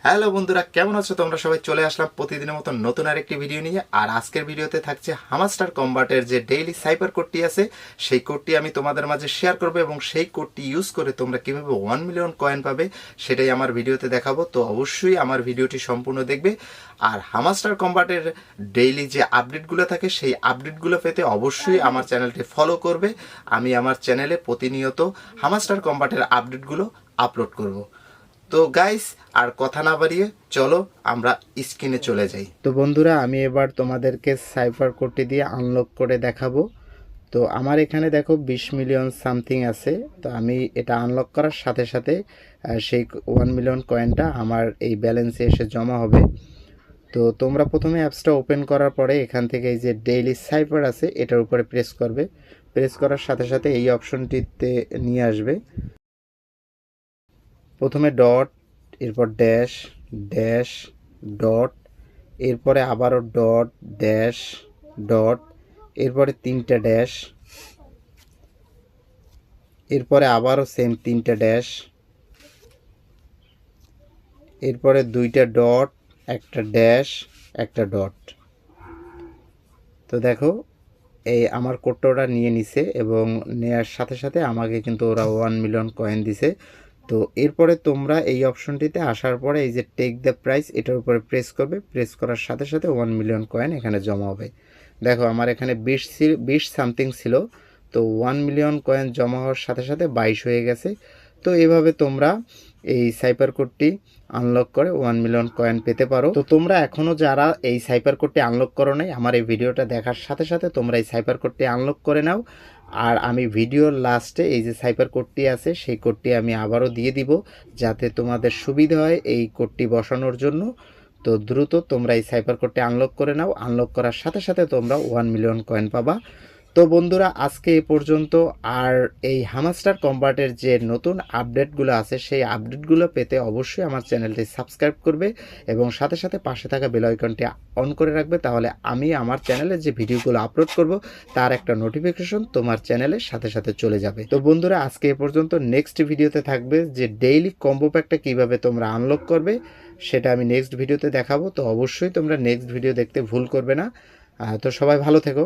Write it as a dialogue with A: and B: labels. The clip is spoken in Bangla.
A: হ্যালো বন্ধুরা, কেমন আছো তোমরা সবাই? চলে আসলাম প্রতিদিনের মতো নতুন আরেকটি ভিডিও নিয়ে। আর আজকের ভিডিওতে থাকছে হামাস্টার কম্বাটের যে ডেইলি সাইবার কোডটি আছে, সেই কোডটি আমি তোমাদের মাঝে শেয়ার করবো এবং সেই কোডটি ইউজ করে তোমরা কিভাবে 1 মিলিয়ন কয়েন পাবে সেটাই আমার ভিডিওতে দেখাবো। তো অবশ্যই আমার ভিডিওটি সম্পূর্ণ দেখবে। আর হামাস্টার কম্বাটের ডেইলি যে আপডেটগুলো থাকে সেই আপডেটগুলো পেতে অবশ্যই আমার চ্যানেলটি ফলো করবে। আমি আমার চ্যানেলে প্রতিনিয়ত হামাস্টার কম্বাটের আপডেটগুলো আপলোড করব। তো গাইস, আর কথা না বাড়িয়ে চলো আমরা স্ক্রিনে চলে যাই। তো বন্ধুরা, আমি এবার তোমাদেরকে সাইফার কোডটি দিয়ে আনলক করে দেখাবো। তো আমার এখানে দেখো 20 মিলিয়ন সামথিং আছে। তো আমি এটা আনলক করার সাথে সাথে সেই 1 মিলিয়ন কয়েনটা আমার এই ব্যালেন্সে এসে জমা হবে। তো তোমরা প্রথমে অ্যাপসটা ওপেন করার পরে এখান থেকে এই যে ডেইলি সাইফার আছে এটার উপরে প্রেস করবে। প্রেস করার সাথে সাথে এই অপশনটিতে নিয়ে আসবে। প্রথমে ডট, এরপর ড্যাশ, ড্যাশ, ডট, এরপরে আবারও ডট, ড্যাশ, ডট, এরপরে 3টা ড্যাশ, এরপরে আবারও সেম 3টা ড্যাশ, এরপরে 2টা ডট, একটা ড্যাশ, একটা ডট। তো দেখো, এই আমার কোডটা ওরা নিয়ে নিছে এবং নেওয়ার সাথে সাথে আমাকে কিন্তু ওরা 1 মিলিয়ন কয়েন দিছে। তো এরপরে তোমরা এই অপশনটিতে আসার পরে এই যে টেক দ্য প্রাইস এটার উপরে প্রেস করবে। প্রেস করার সাথে সাথে 1 মিলিয়ন কয়েন এখানে জমা হবে। দেখো, আমার এখানে 20 সামথিং ছিল। তো 1 মিলিয়ন কয়েন জমা হওয়ার সাথে সাথে 22 হয়ে গেছে। তো এভাবে তোমরা এই সাইপার কোডটি আনলক করে 1 মিলিয়ন কয়েন পেতে পারো। তো তোমরা এখনও যারা এই সাইপার কোডটি আনলক করো নাই, আমার এই ভিডিওটা দেখার সাথে সাথে তোমরা এই সাইপার কোডটি আনলক করে নাও। আর আমি ভিডিওর লাস্টে এই যে সাইপার কোডটি আছে সেই কোডটি আমি আবারও দিয়ে দিব, যাতে তোমাদের সুবিধা হয় এই কোডটি বসানোর জন্য। তো দ্রুত তোমরা এই সাইপার কোডটি আনলক করে নাও। আনলক করার সাথে সাথে তোমরা 1 মিলিয়ন কয়েন পাবা। তো বন্ধুরা, আজকে এ পর্যন্ত। আর এই হামাস্টার কম্বাটের যে নতুন আপডেটগুলো আছে সেই আপডেটগুলো পেতে অবশ্যই আমার চ্যানেলটি সাবস্ক্রাইব করবে এবং সাথে সাথে পাশে থাকা বেল আইকনটি অন করে রাখবে। তাহলে আমি আমার চ্যানেলে যে ভিডিওগুলো আপলোড করব তার একটা নোটিফিকেশন তোমার চ্যানেলের সাথে সাথে চলে যাবে। তো বন্ধুরা, আজকে এ পর্যন্ত। নেক্সট ভিডিওতে থাকবে যে ডেইলি কম্বো প্যাকটা কীভাবে তোমরা আনলক করবে সেটা আমি নেক্সট ভিডিওতে দেখাবো। তো অবশ্যই তোমরা নেক্সট ভিডিও দেখতে ভুল করবে না। তো সবাই ভালো থেকো।